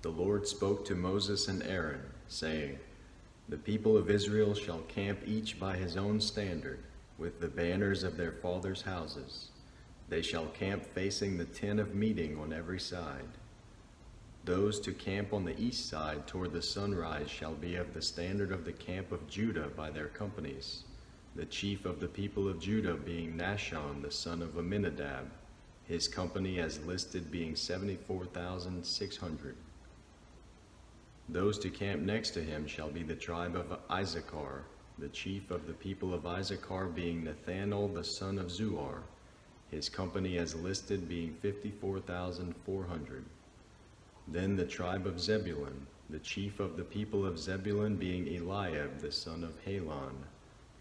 The Lord spoke to Moses and Aaron, saying, The people of Israel shall camp each by his own standard, with the banners of their fathers' houses. They shall camp facing the tent of meeting on every side. Those to camp on the east side toward the sunrise shall be of the standard of the camp of Judah by their companies, the chief of the people of Judah being Nahshon the son of Amminadab, his company as listed being 74,600. Those to camp next to him shall be the tribe of Issachar, the chief of the people of Issachar being Nathanael the son of Zuar, his company as listed being 54,400. Then the tribe of Zebulun, the chief of the people of Zebulun being Eliab the son of Helon,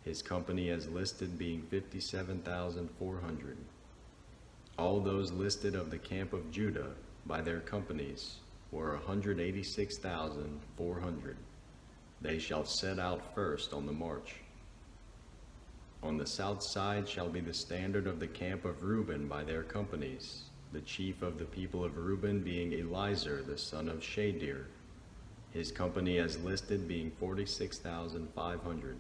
his company as listed being 57,400. All those listed of the camp of Judah by their companies were 186,400. They shall set out first on the march. On the south side shall be the standard of the camp of Reuben by their companies, the chief of the people of Reuben being Elizur the son of Shadir, his company as listed being 46,500.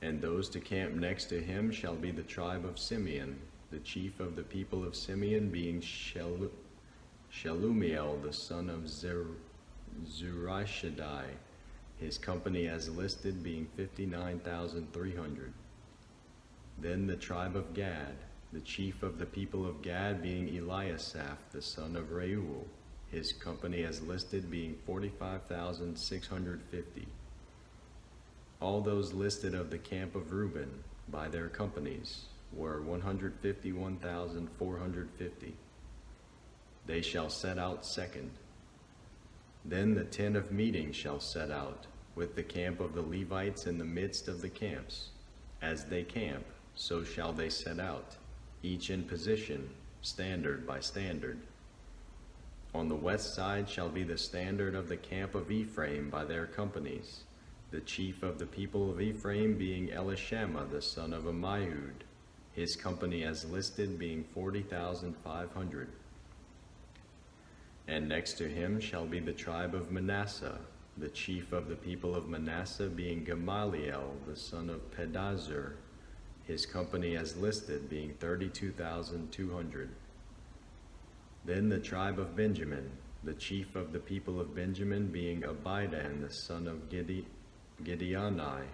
And those to camp next to him shall be the tribe of Simeon, the chief of the people of Simeon being Shelumiel the son of Zurishaddai, his company as listed being 59,300. Then the tribe of Gad, the chief of the people of Gad being Eliasaph the son of Reuel, his company as listed being 45,650. All those listed of the camp of Reuben by their companies were 151,450. They shall set out second. Then the tent of meeting shall set out, with the camp of the Levites in the midst of the camps. As they camp, so shall they set out, each in position, standard by standard. On the west side shall be the standard of the camp of Ephraim by their companies, the chief of the people of Ephraim being Elishama the son of Ammihud, his company as listed being 40,500. And next to him shall be the tribe of Manasseh, the chief of the people of Manasseh being Gamaliel the son of Pedazur, his company as listed being 32,200. Then the tribe of Benjamin, the chief of the people of Benjamin being Abidan the son of Gideoni,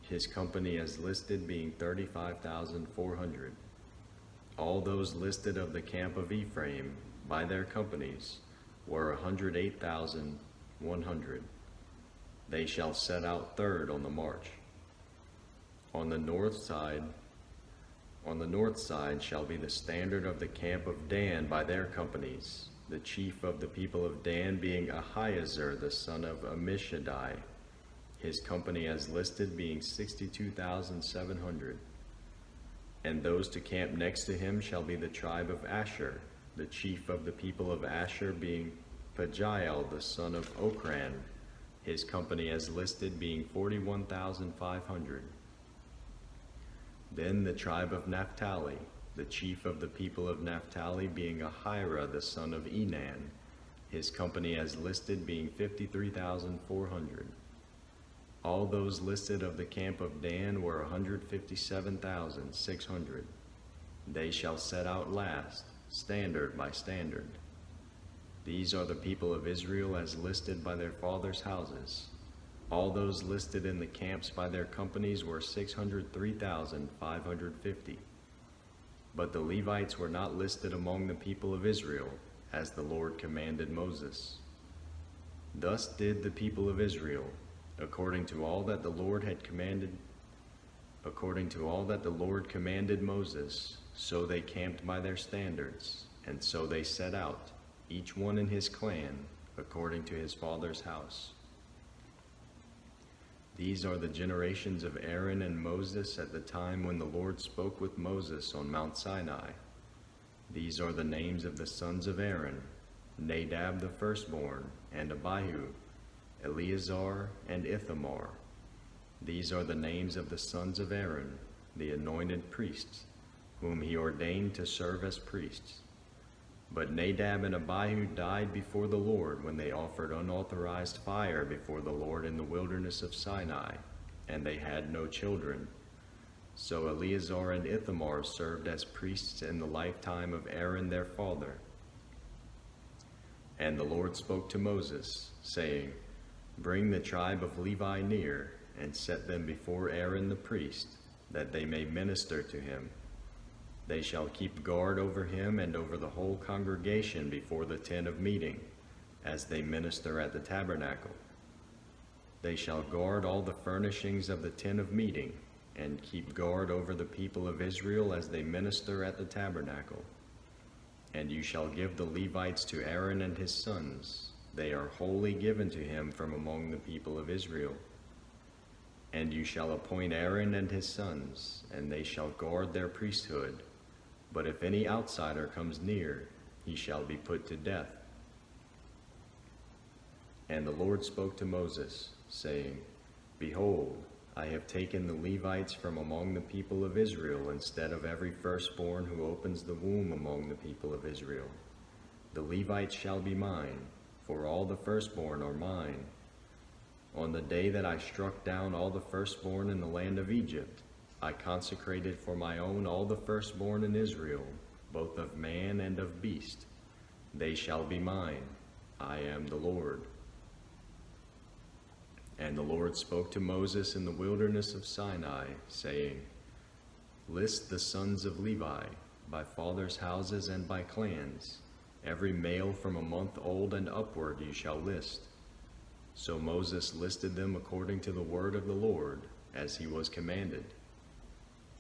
his company as listed being 35,400. All those listed of the camp of Ephraim by their companies were 108,100. They shall set out third on the march. On the north side shall be the standard of the camp of Dan by their companies, the chief of the people of Dan being Ahiezer the son of Ammishaddai, his company as listed being 62,700. And those to camp next to him shall be the tribe of Asher, the chief of the people of Asher being Pagiel the son of Okran, his company as listed being 41,500. Then the tribe of Naphtali, the chief of the people of Naphtali being Ahira the son of Enan, his company as listed being 53,400. All those listed of the camp of Dan were 157,600. They shall set out last, standard by standard. These are the people of Israel as listed by their fathers' houses. All those listed in the camps by their companies were 603,550. But the Levites were not listed among the people of Israel, as the Lord commanded Moses. Thus did the people of Israel, according to all that the Lord commanded Moses, so they camped by their standards, and so they set out, each one in his clan, according to his father's house. These are the generations of Aaron and Moses at the time when the Lord spoke with Moses on Mount Sinai. These are the names of the sons of Aaron: Nadab the firstborn, and Abihu, Eleazar, and Ithamar. These are the names of the sons of Aaron, the anointed priests, whom he ordained to serve as priests. But Nadab and Abihu died before the Lord when they offered unauthorized fire before the Lord in the wilderness of Sinai, and they had no children. So Eleazar and Ithamar served as priests in the lifetime of Aaron their father. And the Lord spoke to Moses, saying, Bring the tribe of Levi near, and set them before Aaron the priest, that they may minister to him. They shall keep guard over him and over the whole congregation before the tent of meeting, as they minister at the tabernacle. They shall guard all the furnishings of the tent of meeting, and keep guard over the people of Israel as they minister at the tabernacle. And you shall give the Levites to Aaron and his sons. They are wholly given to him from among the people of Israel. And you shall appoint Aaron and his sons, and they shall guard their priesthood. But if any outsider comes near, he shall be put to death. And the Lord spoke to Moses, saying, Behold, I have taken the Levites from among the people of Israel instead of every firstborn who opens the womb among the people of Israel. The Levites shall be mine, for all the firstborn are mine. On the day that I struck down all the firstborn in the land of Egypt, I consecrated for my own all the firstborn in Israel, both of man and of beast. They shall be mine. I am the Lord. And the Lord spoke to Moses in the wilderness of Sinai, saying, List the sons of Levi, by fathers' houses and by clans. Every male from a month old and upward you shall list. So Moses listed them according to the word of the Lord, as he was commanded.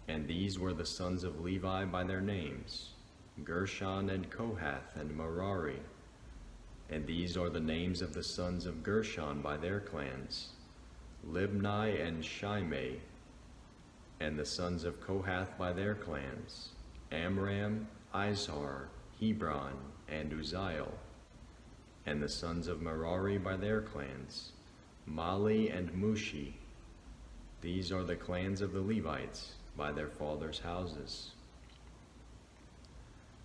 And these were the sons of Levi by their names, Gershon and Kohath and Merari. And these are the names of the sons of Gershon by their clans, Libni and Shimei. And the sons of Kohath by their clans, Amram, Izhar, Hebron, and Uzziel. And the sons of Merari by their clans, Mali and Mushi. These are the clans of the Levites by their fathers' houses.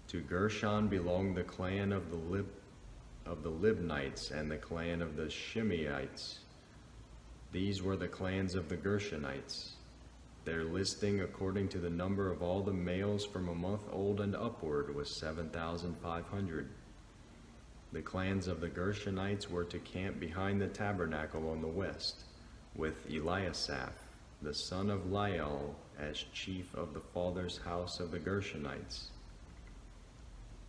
To Gershon belonged the clan of the Libnites and the clan of the Shimeites. These were the clans of the Gershonites. Their listing according to the number of all the males from a month old and upward was 7,500. The clans of the Gershonites were to camp behind the tabernacle on the west, with Eliasaph, the son of Lael, as chief of the father's house of the Gershonites.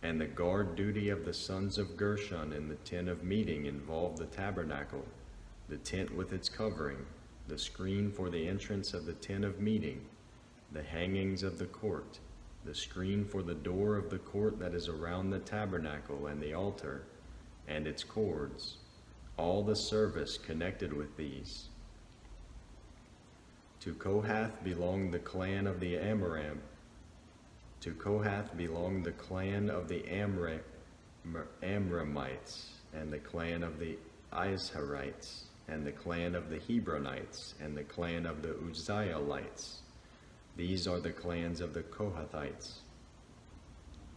And the guard duty of the sons of Gershon in the tent of meeting involved the tabernacle, the tent with its covering, the screen for the entrance of the tent of meeting, the hangings of the court, the screen for the door of the court that is around the tabernacle and the altar, and its cords, all the service connected with these. To Kohath belonged the clan of the Amram. To Kohath belonged the clan of the Amramites, and the clan of the Izharites, and the clan of the Hebronites, and the clan of the Uzzielites. These are the clans of the Kohathites.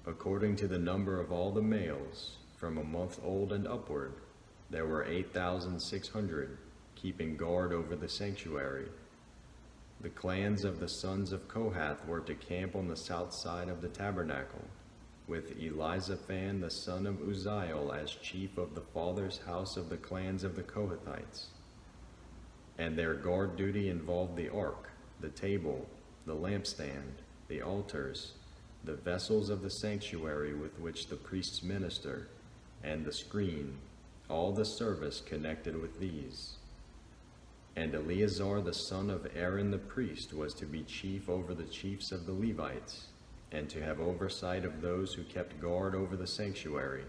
According to the number of all the males, from a month old and upward, there were 8,600, keeping guard over the sanctuary. The clans of the sons of Kohath were to camp on the south side of the tabernacle, with Elizaphan the son of Uzziel as chief of the father's house of the clans of the Kohathites. And their guard duty involved the ark, the table, the lampstand, the altars, the vessels of the sanctuary with which the priests minister, and the screen, all the service connected with these. And Eleazar the son of Aaron the priest was to be chief over the chiefs of the Levites, and to have oversight of those who kept guard over the sanctuary.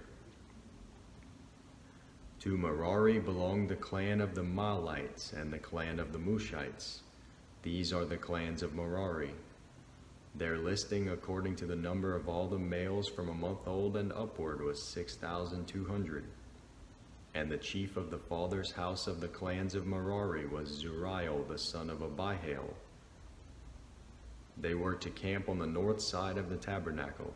To Merari belonged the clan of the Mahlites and the clan of the Mushites. These are the clans of Merari. Their listing according to the number of all the males from a month old and upward was 6,200. And the chief of the father's house of the clans of Merari was Zuriel the son of Abihail. They were to camp on the north side of the tabernacle.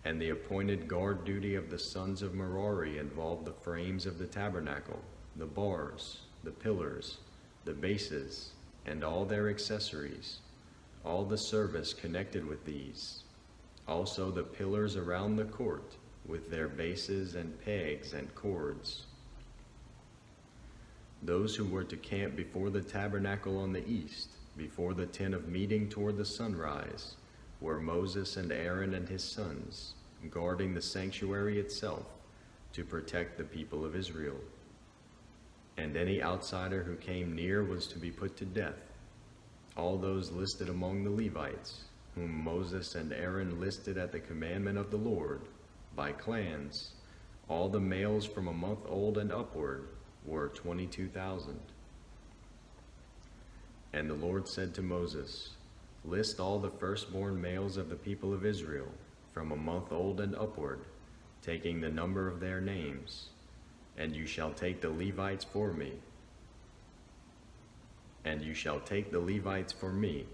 And the appointed guard duty of the sons of Merari involved the frames of the tabernacle, the bars, the pillars, the bases, and all their accessories, all the service connected with these, also the pillars around the court, with their bases and pegs and cords. Those who were to camp before the tabernacle on the east, before the tent of meeting toward the sunrise, were Moses and Aaron and his sons, guarding the sanctuary itself to protect the people of Israel. And any outsider who came near was to be put to death. All those listed among the Levites, whom Moses and Aaron listed at the commandment of the Lord, by clans, all the males from a month old and upward, were 22,000. And the Lord said to Moses, "List all the firstborn males of the people of Israel, from a month old and upward, taking the number of their names, and you shall take the Levites for me. And you shall take the Levites for me,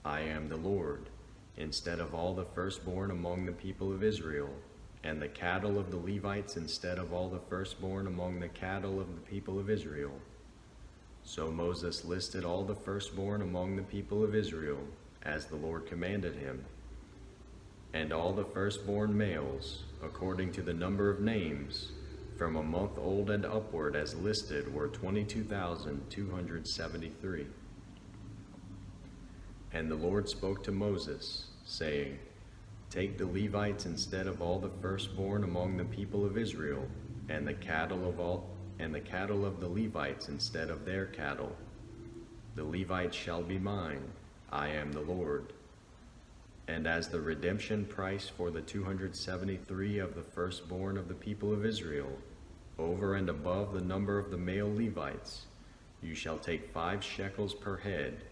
I am the Lord, instead of all the firstborn among the people of Israel, and the cattle of the Levites instead of all the firstborn among the cattle of the people of Israel." So Moses listed all the firstborn among the people of Israel, as the Lord commanded him. And all the firstborn males, according to the number of names, from a month old and upward as listed, were 22,273. And the Lord spoke to Moses, saying, "Take the Levites instead of all the firstborn among the people of Israel, and the cattle of the Levites instead of their cattle. The Levites shall be mine, I am the Lord. And as the redemption price for the 273 of the firstborn of the people of Israel, over and above the number of the male Levites, you shall take 5 shekels per head.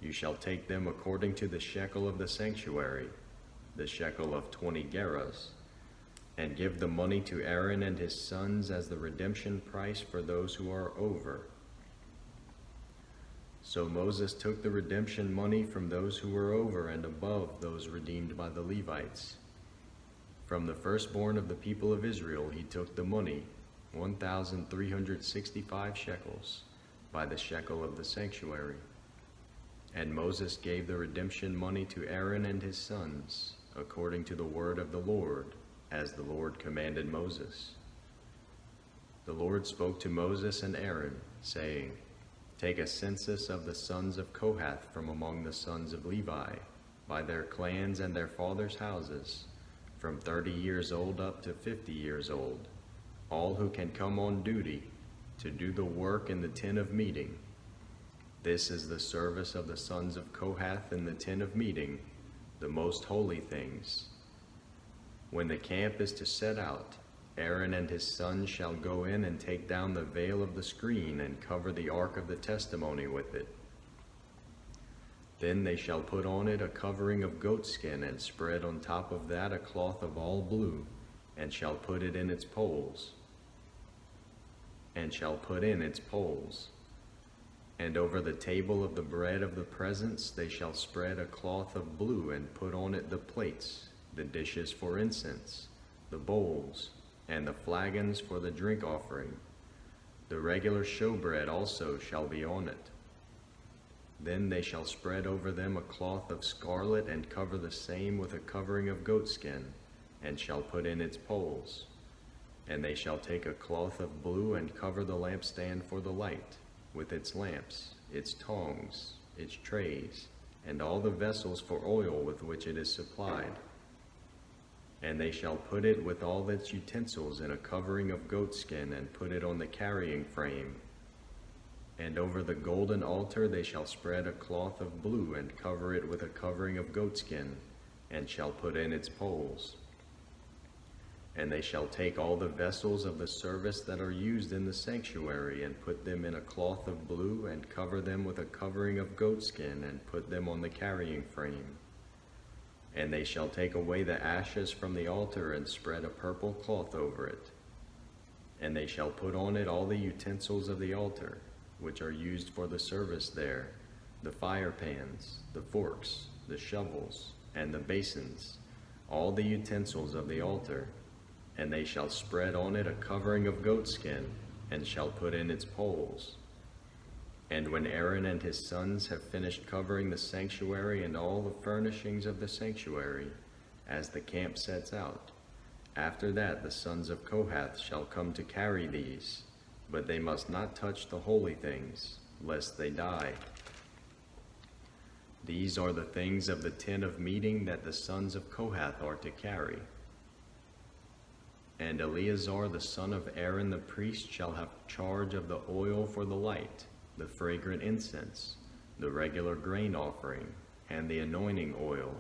You shall take them according to the shekel of the sanctuary, the shekel of 20 gerahs, and give the money to Aaron and his sons as the redemption price for those who are over." So Moses took the redemption money from those who were over and above those redeemed by the Levites. From the firstborn of the people of Israel he took the money, 1,365 shekels, by the shekel of the sanctuary. And Moses gave the redemption money to Aaron and his sons, according to the word of the Lord, as the Lord commanded Moses. The Lord spoke to Moses and Aaron, saying, "Take a census of the sons of Kohath from among the sons of Levi, by their clans and their fathers' houses, from 30 years old up to 50 years old, all who can come on duty to do the work in the tent of meeting. This is the service of the sons of Kohath in the tent of meeting, the most holy things. When the camp is to set out, Aaron and his sons shall go in and take down the veil of the screen and cover the ark of the testimony with it. Then they shall put on it a covering of goatskin and spread on top of that a cloth of all blue, and shall put it in its poles, and shall put in its poles. And over the table of the bread of the presence they shall spread a cloth of blue and put on it the plates, the dishes for incense, the bowls, and the flagons for the drink offering. The regular showbread also shall be on it. Then they shall spread over them a cloth of scarlet and cover the same with a covering of goatskin, and shall put in its poles. And they shall take a cloth of blue and cover the lampstand for the light, with its lamps, its tongs, its trays, and all the vessels for oil with which it is supplied. And they shall put it with all its utensils in a covering of goatskin, and put it on the carrying frame. And over the golden altar they shall spread a cloth of blue, and cover it with a covering of goatskin, and shall put in its poles. And they shall take all the vessels of the service that are used in the sanctuary, and put them in a cloth of blue, and cover them with a covering of goatskin, and put them on the carrying frame. And they shall take away the ashes from the altar, and spread a purple cloth over it. And they shall put on it all the utensils of the altar, which are used for the service there, the fire pans, the forks, the shovels, and the basins, all the utensils of the altar, and they shall spread on it a covering of goatskin, and shall put in its poles. And when Aaron and his sons have finished covering the sanctuary and all the furnishings of the sanctuary, as the camp sets out, after that the sons of Kohath shall come to carry these, but they must not touch the holy things, lest they die. These are the things of the tent of meeting that the sons of Kohath are to carry. And Eleazar the son of Aaron the priest shall have charge of the oil for the light, the fragrant incense, the regular grain offering, and the anointing oil,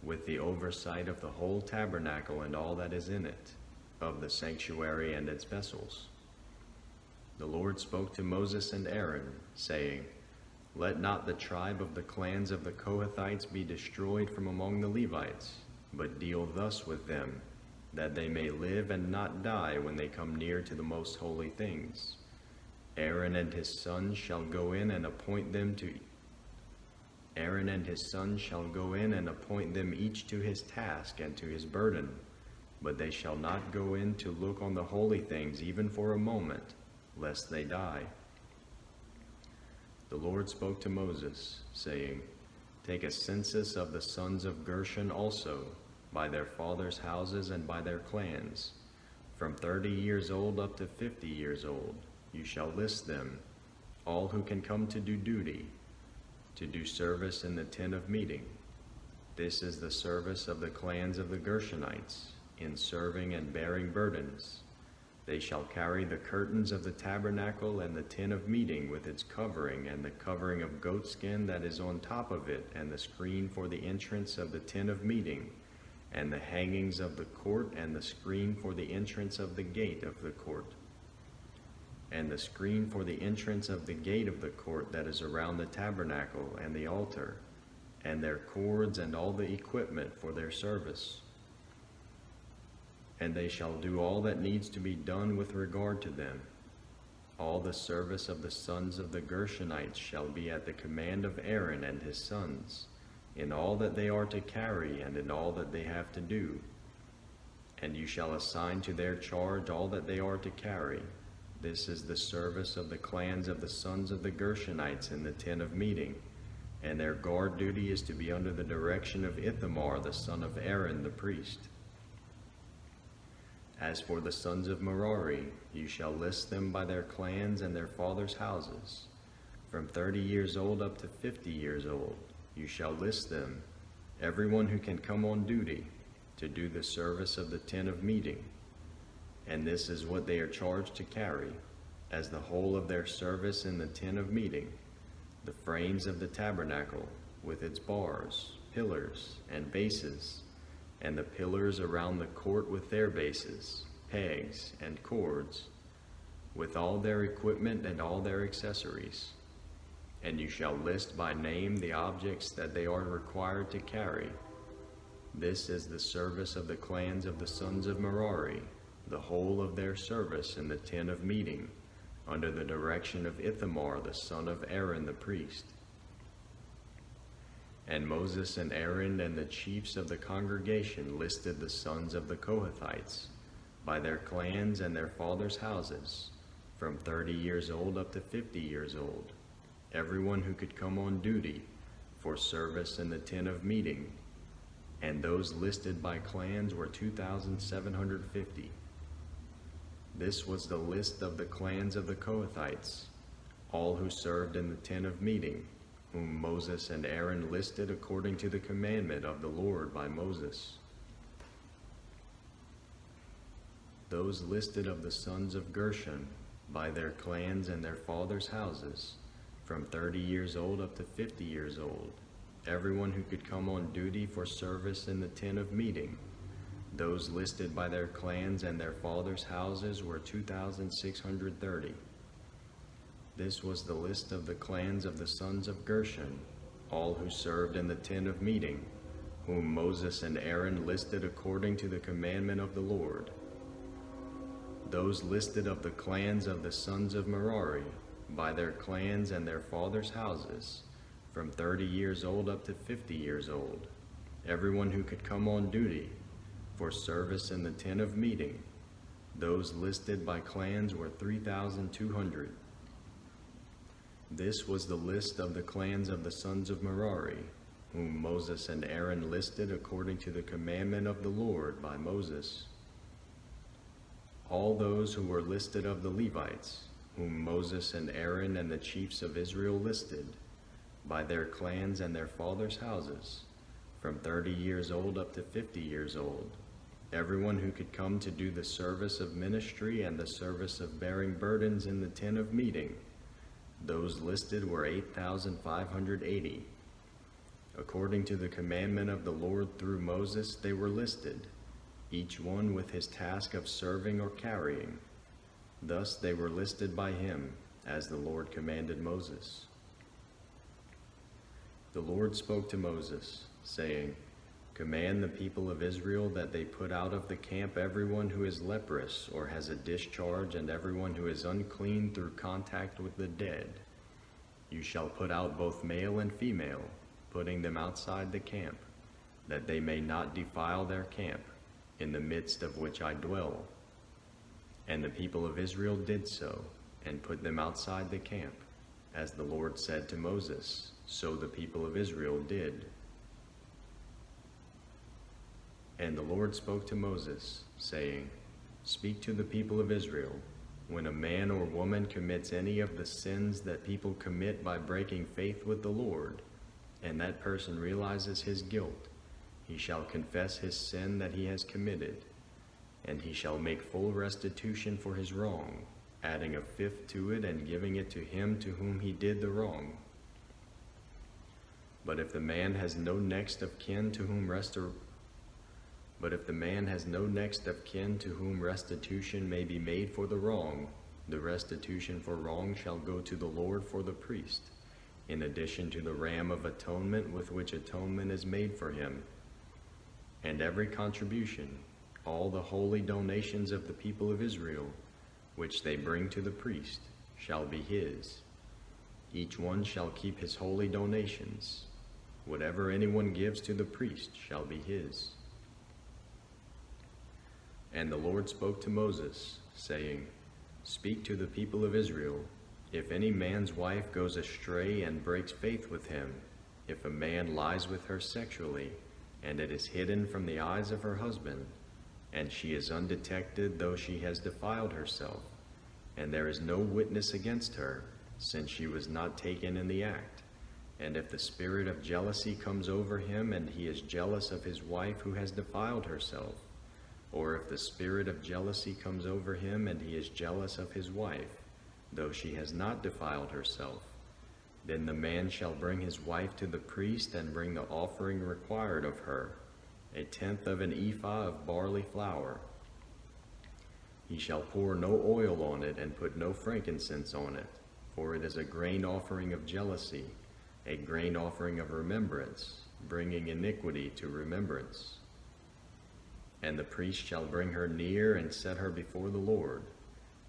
with the oversight of the whole tabernacle and all that is in it, of the sanctuary and its vessels. The Lord spoke to Moses and Aaron, saying, Let not the tribe of the clans of the Kohathites be destroyed from among the Levites, but deal thus with them, that they may live and not die when they come near to the most holy things. Aaron and his sons shall go in and appoint them each to his task and to his burden, but they shall not go in to look on the holy things even for a moment, lest they die. The Lord spoke to Moses, saying, Take a census of the sons of Gershon also, by their fathers' houses and by their clans, from 30 years old up to 50 years old. You shall list them, all who can come to do duty, to do service in the tent of meeting. This is the service of the clans of the Gershonites, in serving and bearing burdens. They shall carry the curtains of the tabernacle and the tent of meeting with its covering, and the covering of goatskin that is on top of it, and the screen for the entrance of the tent of meeting, and the hangings of the court, and the screen for the entrance of the gate of the court, and the screen for the entrance of the gate of the court that is around the tabernacle and the altar, and their cords and all the equipment for their service. And they shall do all that needs to be done with regard to them. All the service of the sons of the Gershonites shall be at the command of Aaron and his sons, in all that they are to carry and in all that they have to do. And you shall assign to their charge all that they are to carry. This is the service of the clans of the sons of the Gershonites in the tent of meeting, and their guard duty is to be under the direction of Ithamar the son of Aaron the priest. As for the sons of Merari, you shall list them by their clans and their fathers' houses. From 30 years old up to 50 years old, you shall list them, everyone who can come on duty, to do the service of the tent of meeting. And this is what they are charged to carry, as the whole of their service in the tent of meeting: the frames of the tabernacle, with its bars, pillars, and bases, and the pillars around the court with their bases, pegs, and cords, with all their equipment and all their accessories. And you shall list by name the objects that they are required to carry. This is the service of the clans of the sons of Merari, the whole of their service in the tent of meeting, under the direction of Ithamar the son of Aaron the priest. And Moses and Aaron and the chiefs of the congregation listed the sons of the Kohathites by their clans and their fathers' houses, from 30 years old up to 50 years old, everyone who could come on duty for service in the tent of meeting, and those listed by clans were 2,750. This was the list of the clans of the Kohathites, all who served in the tent of meeting, whom Moses and Aaron listed according to the commandment of the Lord by Moses. Those listed of the sons of Gershon by their clans and their fathers' houses, from 30 years old up to 50 years old, everyone who could come on duty for service in the tent of meeting. Those listed by their clans and their fathers' houses were 2,630. This was the list of the clans of the sons of Gershon, all who served in the tent of meeting, whom Moses and Aaron listed according to the commandment of the Lord. Those listed of the clans of the sons of Merari, by their clans and their fathers' houses, from 30 years old up to 50 years old, everyone who could come on duty for service in the tent of meeting. Those listed by clans were 3,200. This was the list of the clans of the sons of Merari, whom Moses and Aaron listed according to the commandment of the Lord by Moses. All those who were listed of the Levites, whom Moses and Aaron and the chiefs of Israel listed, by their clans and their fathers' houses, from 30 years old up to 50 years old, everyone who could come to do the service of ministry and the service of bearing burdens in the tent of meeting. Those listed were 8,580. According to the commandment of the Lord through Moses, they were listed, each one with his task of serving or carrying. Thus they were listed by him, as the Lord commanded Moses. The Lord spoke to Moses, saying, "Command the people of Israel that they put out of the camp everyone who is leprous or has a discharge, and everyone who is unclean through contact with the dead. You shall put out both male and female, putting them outside the camp, that they may not defile their camp, in the midst of which I dwell." And the people of Israel did so, and put them outside the camp. As the Lord said to Moses, so the people of Israel did. And the Lord spoke to Moses, saying, "Speak to the people of Israel, when a man or woman commits any of the sins that people commit by breaking faith with the Lord, and that person realizes his guilt, he shall confess his sin that he has committed, and he shall make full restitution for his wrong, adding a fifth to it and giving it to him to whom he did the wrong. But if the man has no next of kin to whom restitution may be made for the wrong, the restitution for wrong shall go to the Lord for the priest, in addition to the ram of atonement with which atonement is made for him. And every contribution, all the holy donations of the people of Israel, which they bring to the priest, shall be his. Each one shall keep his holy donations. Whatever anyone gives to the priest shall be his." And the Lord spoke to Moses, saying, "Speak to the people of Israel, if any man's wife goes astray and breaks faith with him, if a man lies with her sexually, and it is hidden from the eyes of her husband, and she is undetected though she has defiled herself, and there is no witness against her, since she was not taken in the act, and if the spirit of jealousy comes over him and he is jealous of his wife who has defiled herself, or if the spirit of jealousy comes over him and he is jealous of his wife, though she has not defiled herself, then the man shall bring his wife to the priest and bring the offering required of her, 1/10 of an ephah of barley flour. He shall pour no oil on it and put no frankincense on it, for it is a grain offering of jealousy, a grain offering of remembrance, bringing iniquity to remembrance. And the priest shall bring her near and set her before the Lord.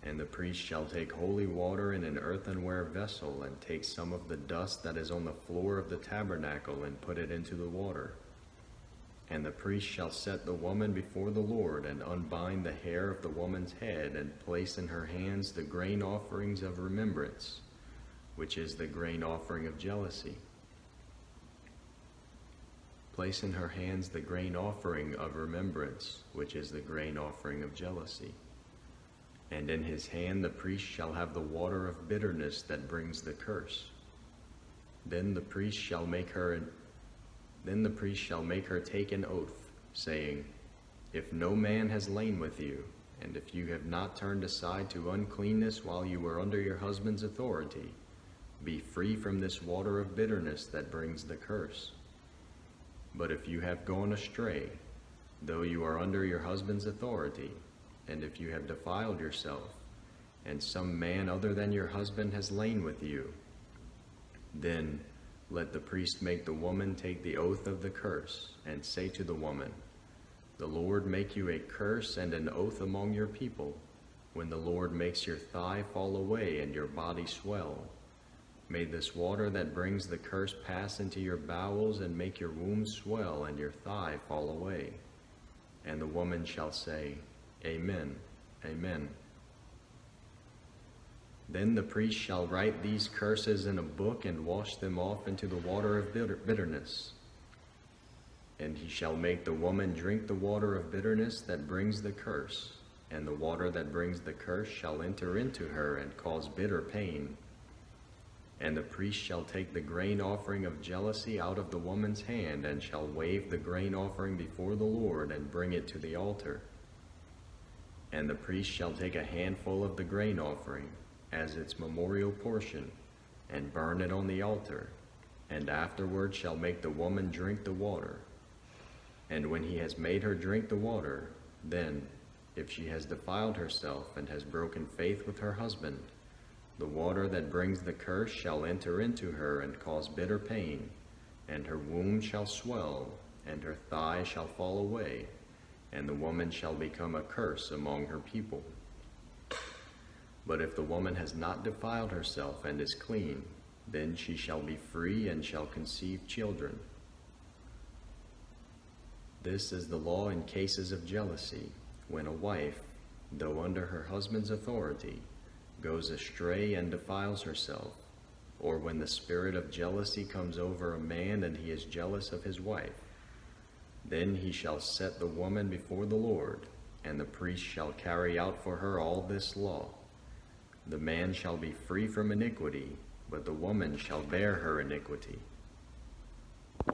And the priest shall take holy water in an earthenware vessel, and take some of the dust that is on the floor of the tabernacle, and put it into the water. And the priest shall set the woman before the Lord, and unbind the hair of the woman's head, and place in her hands the grain offerings of remembrance, which is the grain offering of jealousy. Place in her hands the grain offering of remembrance, which is the grain offering of jealousy. And in his hand the priest shall have the water of bitterness that brings the curse. Then the priest shall make her take an oath, saying, "If no man has lain with you, and if you have not turned aside to uncleanness while you were under your husband's authority, be free from this water of bitterness that brings the curse. But if you have gone astray, though you are under your husband's authority, and if you have defiled yourself, and some man other than your husband has lain with you, then let the priest make the woman take the oath of the curse, and say to the woman, 'The Lord make you a curse and an oath among your people, when the Lord makes your thigh fall away and your body swell, May this water that brings the curse pass into your bowels, and make your womb swell, and your thigh fall away. And the woman shall say, Amen, Amen. Then the priest shall write these curses in a book, and wash them off into the water of bitterness. And he shall make the woman drink the water of bitterness that brings the curse, and the water that brings the curse shall enter into her and cause bitter pain. And the priest shall take the grain offering of jealousy out of the woman's hand, and shall wave the grain offering before the Lord, and bring it to the altar. And the priest shall take a handful of the grain offering, as its memorial portion, and burn it on the altar, and afterward shall make the woman drink the water. And when he has made her drink the water, then, if she has defiled herself and has broken faith with her husband, the water that brings the curse shall enter into her and cause bitter pain, and her womb shall swell, and her thigh shall fall away, and the woman shall become a curse among her people. But if the woman has not defiled herself and is clean, then she shall be free and shall conceive children. This is the law in cases of jealousy, when a wife, though under her husband's authority, goes astray and defiles herself, or when the spirit of jealousy comes over a man and he is jealous of his wife. Then he shall set the woman before the Lord, and the priest shall carry out for her all this law. The man shall be free from iniquity, but the woman shall bear her iniquity.